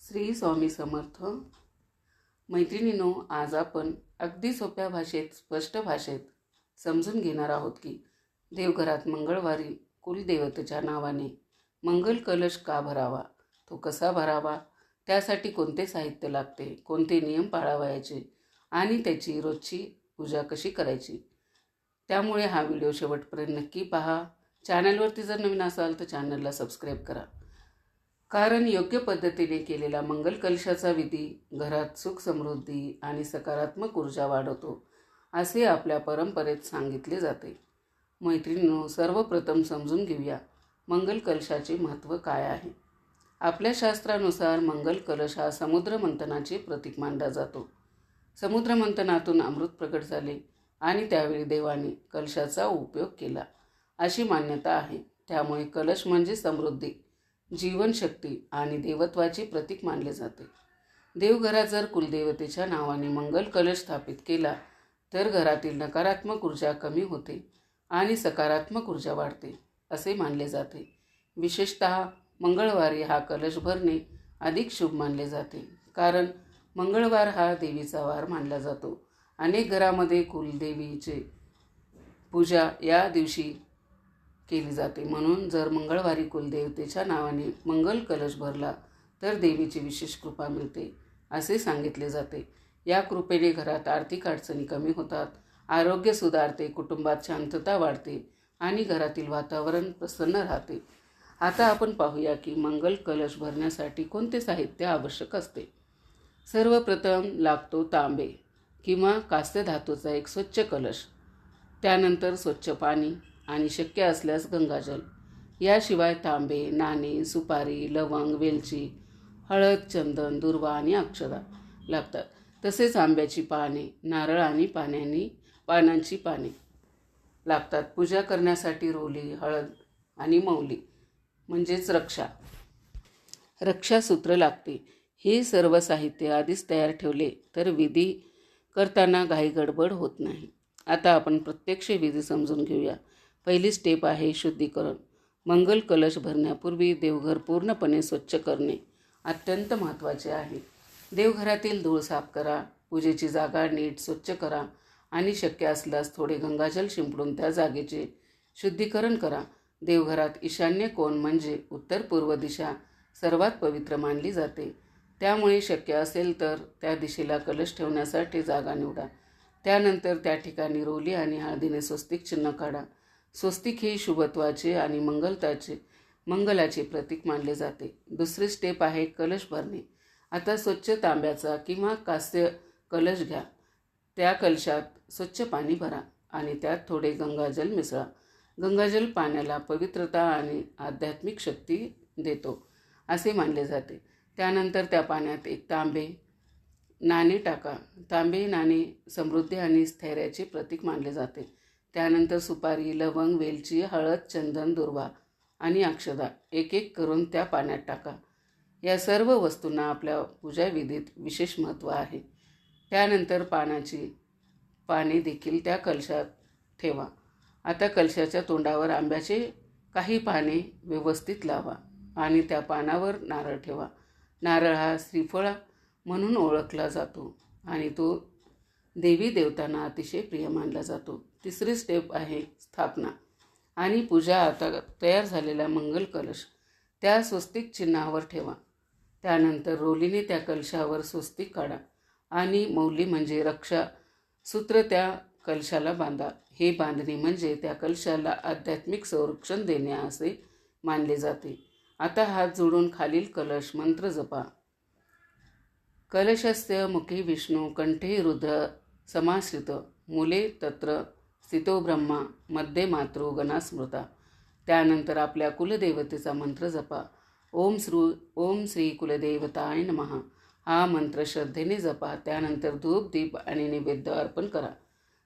श्री स्वामी समर्थ. मैत्रिणींनो, आज आपण अगदी सोप्या भाषेत, स्पष्ट भाषेत समजून घेणार आहोत की देवघरात मंगळवारी कुलदेवतेच्या नावाने मंगल कलश का भरावा, तो कसा भरावा, त्यासाठी कोणते साहित्य लागते, कोणते नियम पाळावयाचे आणि त्याची रोजची पूजा कशी करायची. त्यामुळे हा व्हिडिओ शेवटपर्यंत नक्की पहा. चॅनलवरती जर नवीन असाल तर चॅनलला सबस्क्राईब करा, कारण योग्य पद्धतीने केलेला मंगल कलशाचा विधी घरात सुख, समृद्धी आणि सकारात्मक ऊर्जा वाढवतो असे आपल्या परंपरेत सांगितले जाते. मैत्रिणींनो, सर्वप्रथम समजून घेऊया मंगल कलशाचे महत्त्व काय आहे. आपल्या शास्त्रानुसार मंगल कलश हा समुद्रमंथनाचे प्रतीक मानला जातो. समुद्रमंथनातून अमृत प्रकट झाले आणि त्यावेळी देवाने कलशाचा उपयोग केला अशी मान्यता आहे. त्यामुळे कलश म्हणजे समृद्धी, जीवनशक्ती आणि देवत्वाचे प्रतीक मानले जाते. देवघरात जर कुलदेवतेच्या नावाने मंगल कलश स्थापित केला तर घरातील नकारात्मक ऊर्जा कमी होते आणि सकारात्मक ऊर्जा वाढते असे मानले जाते. विशेषतः मंगळवारी हा कलश भरणे अधिक शुभ मानले जाते, कारण मंगळवार हा देवीचा वार मानला जातो. अनेक घरामध्ये कुलदेवीचे पूजा या दिवशी केली जाते. म्हणून जर मंगळवारी कुलदेवतेच्या नावाने मंगल कलश भरला तर देवीची विशेष कृपा मिळते असे सांगितले जाते. या कृपेने घरात आर्थिक अडचणी कमी होतात, आरोग्य सुधारते, कुटुंबात शांतता वाढते आणि घरातील वातावरण प्रसन्न राहते. आता आपण पाहूया की मंगल कलश भरण्यासाठी कोणते साहित्य आवश्यक असते. सर्वप्रथम लागतो तांबे किंवा कास्य धातूचा एक स्वच्छ कलश, त्यानंतर स्वच्छ पाणी आणि शक्य असल्यास गंगाजल. याशिवाय तांबे, नाणे, सुपारी, लवंग, वेलची, हळद, चंदन, दुर्वा आणि अक्षता लागतात. तसेच आंब्याची पाने, नारळ आणि पानांची पाने लागतात. पूजा करण्यासाठी रोली, हळद आणि मौली म्हणजेच रक्षासूत्र लागते. हे सर्व साहित्य आधीच तयार ठेवले तर विधी करताना घाई गडबड होत नाही. आता आपण प्रत्यक्ष विधी समजून घेऊया. पहिली स्टेप आहे शुद्धीकरण. मंगल कलश भरण्यापूर्वी देवघर पूर्णपणे स्वच्छ करणे अत्यंत महत्त्वाचे आहे. देवघरातील धूळ साफ करा, पूजेची जागा नीट स्वच्छ करा आणि शक्य असल्यास थोडे गंगाजल शिंपडून त्या जागेचे शुद्धीकरण करा. देवघरात ईशान्य कोण म्हणजे उत्तर पूर्व दिशा सर्वात पवित्र मानली जाते. त्यामुळे शक्य असेल तर त्या दिशेला कलश ठेवण्यासाठी जागा निवडा. त्यानंतर त्या ठिकाणी रोली आणि हळदीने स्वस्तिक चिन्ह काढा. स्वस्तिक हे शुभत्वाचे आणि मंगलाचे प्रतीक मानले जाते. दुसरी स्टेप आहे कलश भरणे. आता स्वच्छ तांब्याचा किंवा कास्य कलश घ्या. त्या कलशात स्वच्छ पाणी भरा आणि त्यात थोडे गंगाजल मिसळा. गंगाजल पाण्याला पवित्रता आणि आध्यात्मिक शक्ती देतो असे मानले जाते. त्यानंतर त्या पाण्यात एक तांबे नाणे टाका. तांबे नाणे समृद्धी आणि स्थैर्याचे प्रतीक मानले जाते. त्यानंतर सुपारी, लवंग, वेलची, हळद, चंदन, दुर्वा आणि अक्षता एक एक करून त्या पाण्यात टाका. या सर्व वस्तूंना आपल्या पूजाविधीत विशेष महत्त्व आहे. त्यानंतर पाने देखील त्या कलशात ठेवा. आता कलशाच्या तोंडावर आंब्याचे काही पाने व्यवस्थित लावा आणि त्या पानावर नारळ ठेवा. नारळ हा श्रीफळ म्हणून ओळखला जातो आणि तो देवी देवतांना अतिशय प्रिय मानला जातो. तिसरी स्टेप आहे स्थापना आणि पूजा. आता तयार झालेला मंगल कलश त्या स्वस्तिक चिन्हावर ठेवा. त्यानंतर रोलीने त्या कलशावर स्वस्तिक काढा आणि मौली म्हणजे रक्षासूत्र त्या कलशाला बांधा. हे बांधणे म्हणजे त्या कलशाला आध्यात्मिक संरक्षण देणे असे मानले जाते. आता हात जोडून खालील कलश मंत्र जपा. कलशस्य मुखे विष्णू, कंठे रुद्र समाश्रित, मूले तत्र स्थितो ब्रह्मा, मध्ये मातृ गणा स्मृता. त्यानंतर आपल्या कुलदेवतेचा मंत्र जपा. ओम श्री कुलदेवताय नमः हा मंत्र श्रद्धेने जपा. त्यानंतर धूप, दीप आणि नैवेद्य अर्पण करा.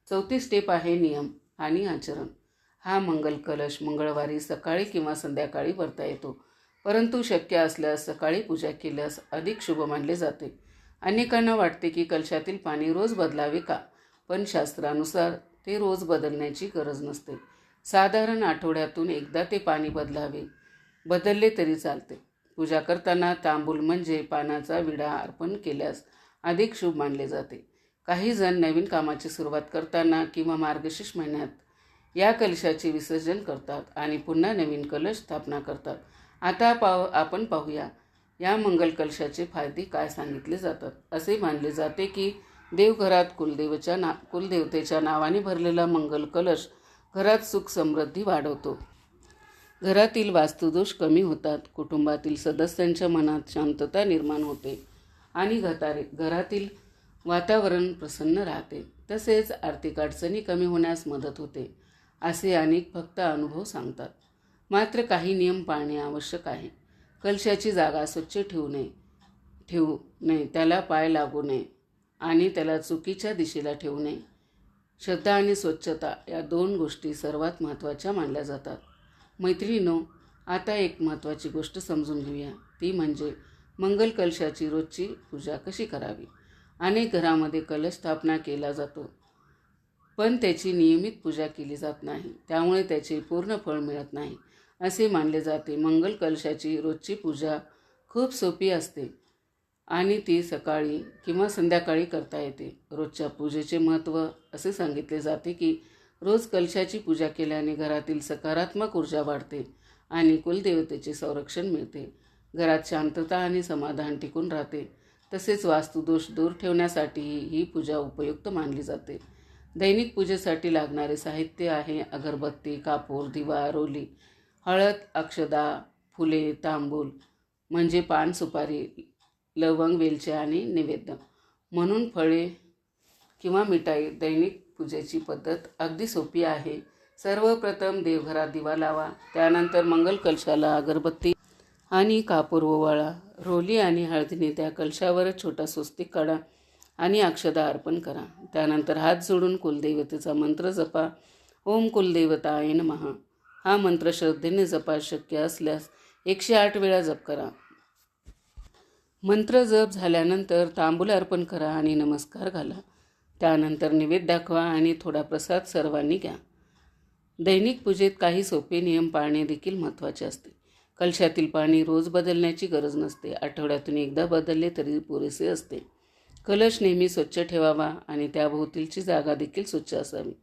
चौथी स्टेप आहे नियम आणि आचरण. हा मंगल कलश मंगळवारी सकाळी किंवा संध्याकाळी भरता येतो, परंतु शक्य असल्यास सकाळी पूजा केल्यास अधिक शुभ मानले जाते. अनेकांना वाटते की कलशातील पाणी रोज बदलावे का, पण शास्त्रानुसार ते रोज बदलण्याची गरज नसते. साधारण आठवड्यातून एकदा ते पाणी बदलले तरी चालते. पूजा करताना तांबूल म्हणजे पानाचा विडा अर्पण केल्यास अधिक शुभ मानले जाते. काही जण नवीन कामाची सुरुवात करताना किंवा मार्गशीर्ष महिन्यात या कलशाचे विसर्जन करतात आणि पुन्हा नवीन कलश स्थापना करतात. आता आपण पाहूया या मंगल कलशाचे फायदे काय सांगितले जातात. असे मानले जाते की देवघरात कुलदेवतेच्या नावाने भरलेला मंगल कलश घरात सुख समृद्धी वाढवतो. घरातील वास्तुदोष कमी होतात, कुटुंबातील सदस्यांच्या मनात शांतता निर्माण होते आणि घरातील वातावरण प्रसन्न राहते. तसेच आर्थिक अडचणी कमी होण्यास मदत होते, असे अनेक भक्त अनुभव सांगतात. मात्र काही नियम पाळणे आवश्यक आहे. कलशाची जागा स्वच्छ ठेवू नये, त्याला पाय लागू नये आणि त्याला चुकीच्या दिशेला ठेवू नये. श्रद्धा आणि स्वच्छता या 2 गोष्टी सर्वात महत्त्वाच्या मानल्या जातात. मैत्रिणींनो, आता एक महत्त्वाची गोष्ट समजून घेऊया, ती म्हणजे मंगल कलशाची रोजची पूजा कशी करावी. अनेक घरामध्ये कलश स्थापना केला जातो, पण त्याची नियमित पूजा केली जात नाही, त्यामुळे त्याचे पूर्ण फळ मिळत नाही असे मानले जाते. मंगल कलशाची रोजची पूजा खूप सोपी असते आणि ती सकाळी किंवा संध्याकाळी करता येते. रोजच्या पूजेचे महत्त्व असे सांगितले जाते की रोज कलशाची पूजा केल्याने घरातील सकारात्मक ऊर्जा वाढते आणि कुलदेवतेचे संरक्षण मिळते. घरात शांतता आणि समाधान टिकून राहते. तसेच वास्तुदोष दूर ठेवण्यासाठीही ही पूजा उपयुक्त मानली जाते. दैनिक पूजेसाठी लागणारे साहित्य आहे अगरबत्ती, कापूर, दिवा, रोली, हळद, अक्षदा, फुले, तांबूल म्हणजे पान, सुपारी, लवंग, वेलची आणि नैवेद्य म्हणून फळे किंवा मिठाई. दैनिक पूजेची पद्धत अगदी सोपी आहे. सर्वप्रथम देवघरात दिवा लावा, त्यानंतर मंगल कलशाला अगरबत्ती आणि कापूर ओवाळा. रोली आणि हळदीने त्या कलशावर छोटा स्वस्तिक काढा आणि अक्षदा अर्पण करा. त्यानंतर हात जोडून कुलदेवतेचा मंत्र जपा. ओम कुलदेवताय नमः हा मंत्र श्रद्धेने जपा. शक्य असल्यास 108 वेळा जप करा. मंत्र जप झाल्यानंतर तांबूल अर्पण करा आणि नमस्कार घाला. त्यानंतर नैवेद्य दाखवा आणि थोडा प्रसाद सर्वांनी घ्या. दैनिक पूजेत काही सोपे नियम पाळणे देखील महत्त्वाचे असते. कलशातील पाणी रोज बदलण्याची गरज नसते, आठवड्यातून एकदा बदलले तरी पुरेसे असते. कलश नेहमी स्वच्छ ठेवावा आणि त्याभोवतीलची जागा देखील स्वच्छ असावी.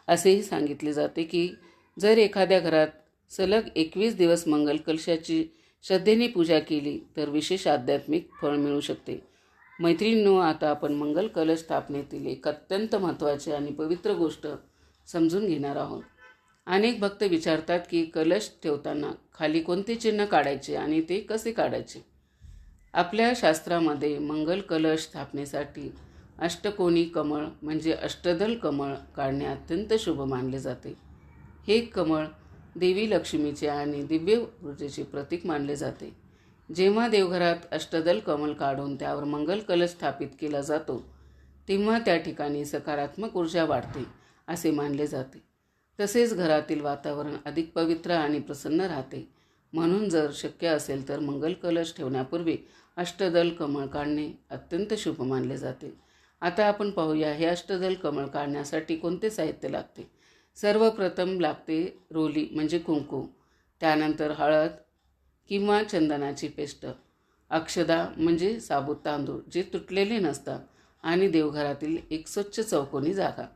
असेही सांगितले जाते की जर एखाद्या घरात सलग 21 दिवस मंगल कलशाची श्रद्धेने पूजा केली तर विशेष आध्यात्मिक फळ मिळू शकते. मैत्रिणींनो, आता आपण मंगल कलश स्थापनेतील एक अत्यंत महत्त्वाची आणि पवित्र गोष्ट समजून घेणार आहोत. अनेक भक्त विचारतात की कलश ठेवताना खाली कोणते चिन्ह काढायचे आणि ते कसे काढायचे. आपल्या शास्त्रामध्ये मंगल कलश स्थापनेसाठी अष्टकोनी कमळ म्हणजे अष्टदल कमळ काढणे अत्यंत शुभ मानले जाते. हे कमळ देवी लक्ष्मीचे आणि दिव्य ऊर्जेचे प्रतीक मानले जाते. जेव्हा देवघरात अष्टदल कमळ काढून त्यावर मंगल कलश स्थापित केला जातो तेव्हा त्या ठिकाणी सकारात्मक ऊर्जा वाढते असे मानले जाते. तसेच घरातील वातावरण अधिक पवित्र आणि प्रसन्न राहते. म्हणून जर शक्य असेल तर मंगल कलश ठेवण्यापूर्वी अष्टदल कमळ काढणे अत्यंत शुभ मानले जाते. आता आपण पाहूया हे अष्टदल कमळ काढण्यासाठी कोणते साहित्य लागते. सर्वप्रथम लागते रोली म्हणजे कुंकू, त्यानंतर हळद किंवा चंदनाची पेस्ट, अक्षदा म्हणजे साबूत तांदूळ जे तुटलेले नसतात आणि देवघरातील एक स्वच्छ चौकोनी जागा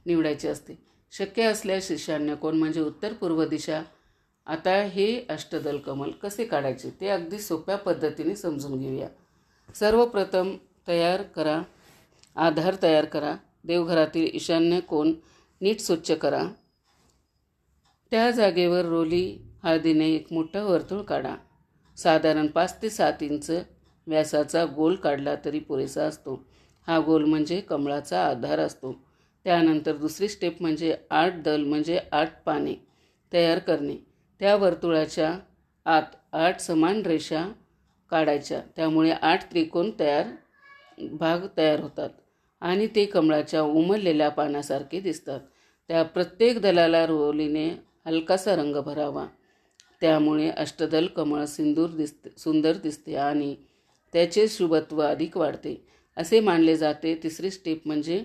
निवडायची असते. शक्य असल्यास ईशान्य कोण म्हणजे उत्तर पूर्व दिशा. आता हे अष्टदल कमल कसे काढायचे ते अगदी सोप्या पद्धतीने समजून घेऊया. सर्वप्रथम आधार तयार करा. देवघरातील ईशान्य कोण नीट स्वच्छ करा. त्या जागेवर रोली हळदीने एक मोठं वर्तुळ काढा. साधारण 5 ते 7 इंच व्यासाचा गोल काढला तरी पुरेसा असतो. हा गोल म्हणजे कमळाचा आधार असतो. त्यानंतर दुसरी स्टेप म्हणजे 8 दल म्हणजे 8 पाने तयार करणे. त्या वर्तुळाच्या आत 8 समान रेषा काढायच्या. त्यामुळे 8 त्रिकोण भाग तयार होतात आणि ते कमळाच्या उमललेल्या पानासारखे दिसतात. त्या प्रत्येक दलाला रोलीने हलकासा रंग भरावा. त्यामुळे अष्टदल कमळ सुंदर दिसते आणि त्याचे शुभत्व अधिक वाढते असे मानले जाते. तिसरी स्टेप म्हणजे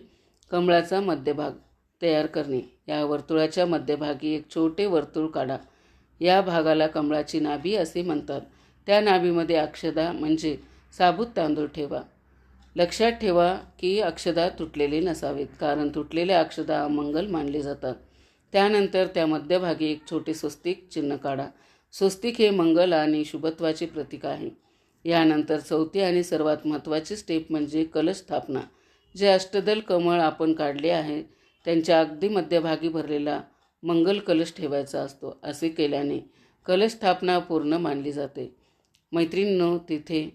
कमळाचा मध्यभाग तयार करणे. या वर्तुळाच्या मध्यभागी एक छोटे वर्तुळ काढा. या भागाला कमळाची नाभी असे म्हणतात. त्या नाभीमध्ये अक्षदा म्हणजे साबूत तांदूळ ठेवा. लक्षात ठेवा की अक्षदा तुटलेले नसावेत, कारण तुटलेल्या अक्षदा अमंगल मानले जातात. त्यानंतर त्या मध्यभागी एक छोटे स्वस्तिक चिन्ह काढा. स्वस्तिक हे मंगल आणि शुभत्वाचे प्रतीक आहे. यानंतर चौथी आणि सर्वात महत्त्वाची स्टेप म्हणजे कलश स्थापना. जे अष्टदल कमळ आपण काढले आहे त्यांच्या अगदी मध्यभागी भरलेला मंगल कलश ठेवायचा असतो. असे केल्याने कलश स्थापना पूर्ण मानली जाते. मैत्रिणींनो, तिथे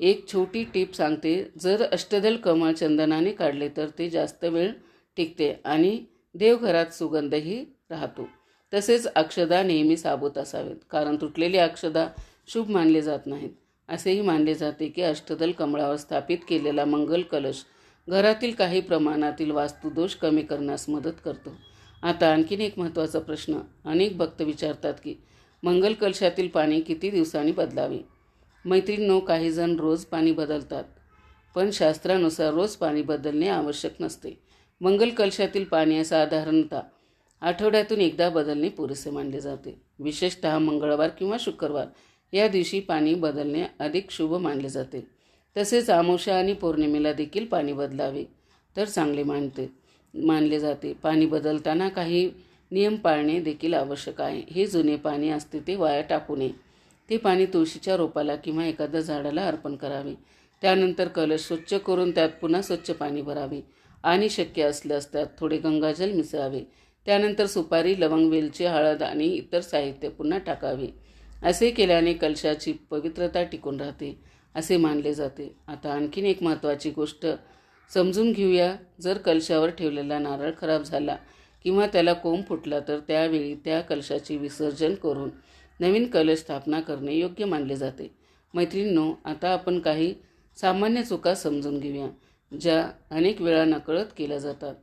एक छोटी टीप सांगते. जर अष्टदल कमळ चंदनाने काढले तर ते जास्त वेळ टिकते आणि देवघरात सुगंधही राहतो. तसेच अक्षदा नेहमी साबूत असावेत, कारण तुटलेली अक्षदा शुभ मानले जात नाहीत. असेही मानले जाते की अष्टदल कमळावर स्थापित केलेला मंगल कलश घरातील काही प्रमाणातील वास्तुदोष कमी करण्यास मदत करतो. आता आणखीन एक महत्त्वाचा प्रश्न अनेक भक्त विचारतात की मंगल कलशातील पाणी किती दिवसांनी बदलावे. मैत्रिणींनो, काही जण रोज पाणी बदलतात, पण शास्त्रानुसार रोज पाणी बदलणे आवश्यक नसते. मंगल कलशातील पाणी साधारणतः आठवड्यातून एकदा बदलणे पुरेसे मानले जाते. विशेषतः मंगळवार किंवा शुक्रवार या दिवशी पाणी बदलणे अधिक शुभ मानले जाते. तसेच अमावस्या आणि पौर्णिमेला देखील पाणी बदलावे तर चांगले मानले जाते. पाणी बदलताना काही नियम पाळणे देखील आवश्यक आहे. हे जुने पाणी असते ते वाया टाकू नये. ते पाणी तुळशीच्या रोपाला किंवा एखाद्या झाडाला अर्पण करावे. त्यानंतर कलश स्वच्छ करून त्यात पुन्हा स्वच्छ पाणी भरावे आणि शक्य असल्यास त्यात थोडे गंगाजल मिसळावे. त्यानंतर सुपारी, लवंग, वेलची, हळद आणि इतर साहित्य पुन्हा टाकावे. असे केल्याने कलशाची पवित्रता टिकून राहते असे मानले जाते. आता आणखीन एक महत्त्वाची गोष्ट समजून घेऊया. जर कलशावर ठेवलेला नारळ खराब झाला किंवा त्याला कोंब फुटला तर त्यावेळी त्या कलशाचे विसर्जन करून नवीन कलश स्थापना करणे योग्य मानले जाते. मैत्रिणींनो, आता आपण काही सामान्य चुका समजून घेऊया ज्या अनेक वेळा नकळत केल्या जातात.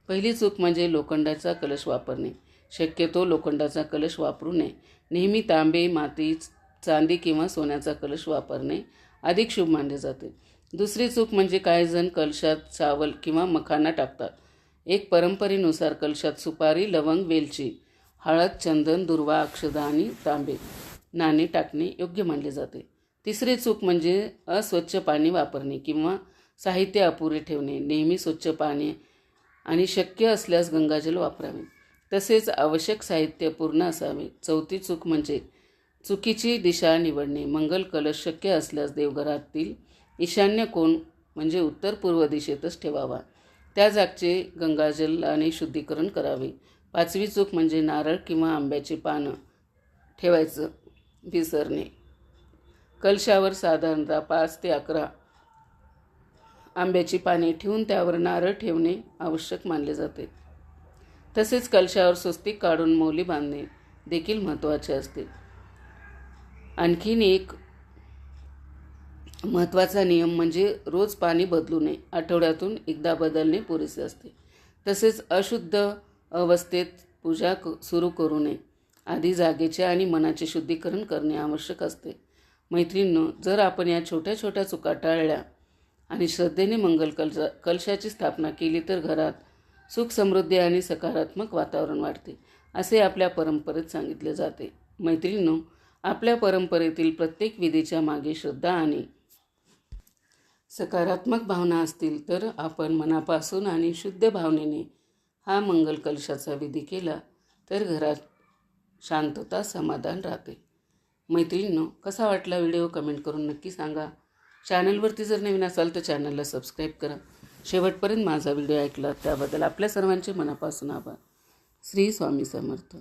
पहिली चूक म्हणजे लोखंडाचा कलश वापरणे. शक्यतो लोखंडाचा कलश वापरू नये. नेहमी तांबे, माती, चांदी किंवा सोन्याचा कलश वापरणे अधिक शुभ मानले जाते. दुसरी चूक म्हणजे काही जण कलशात चावल किंवा मखाना टाकतात. एक परंपरेनुसार कलशात सुपारी, लवंग, वेलची, हळद, चंदन, दुर्वा, अक्षदा आणि तांबे नाणे टाकणे योग्य मानले जाते. तिसरी चूक म्हणजे अस्वच्छ पाणी वापरणे किंवा साहित्य अपुरे ठेवणे. नेहमी स्वच्छ पाणी आणि शक्य असल्यास गंगाजल वापरावे. तसेच आवश्यक साहित्य पूर्ण असावे. चौथी चूक म्हणजे चुकीची दिशा निवडणे. मंगल कलश शक्य असल्यास देवघरातील ईशान्य कोण म्हणजे उत्तर पूर्व दिशेतच ठेवावा. त्या जागचे गंगाजलाने शुद्धीकरण करावे. पाचवी चूक म्हणजे नारळ किंवा आंब्याची पानं ठेवायचं विसरणे. कलशावर साधारणतः 5 ते 11 आंब्याची पाने ठेवून त्यावर नारळ ठेवणे आवश्यक मानले जाते. तसेच कलशावर स्वस्तिक काढून मौली बांधणे देखील महत्त्वाचे असते. आणखीन एक महत्त्वाचा नियम म्हणजे रोज पाणी बदलू नये. आठवड्यातून एकदा बदलणे पुरेसे असते. तसेच अशुद्ध अवस्थेत पूजा सुरू करू नये. आधी जागेचे आणि मनाचे शुद्धीकरण करणे आवश्यक असते. मैत्रिणींनो, जर आपण या छोट्या छोट्या चुका टाळल्या आणि श्रद्धेने मंगल कलशाची स्थापना केली तर घरात सुख, समृद्धी आणि सकारात्मक वातावरण वाढते असे आपल्या परंपरेत सांगितले जाते. मैत्रिणींनो, आपल्या परंपरेतील प्रत्येक विधीच्या मागे श्रद्धा आणि सकारात्मक भावना असतील तर आपण मनापासून आणि शुद्ध भावनेने हा मंगल कलशाचा विधी केला तर घरात शांतता, समाधान राहते. मैत्रिणींनो, कसा वाटला व्हिडिओ कमेंट करून नक्की सांगा. चॅनलवरती जर नवीन असाल तर चॅनलला सबस्क्राईब करा. शेवटपर्यंत माझा व्हिडिओ ऐकला त्याबद्दल आपल्या सर्वांचे मनापासून आभार. श्री स्वामी समर्थ.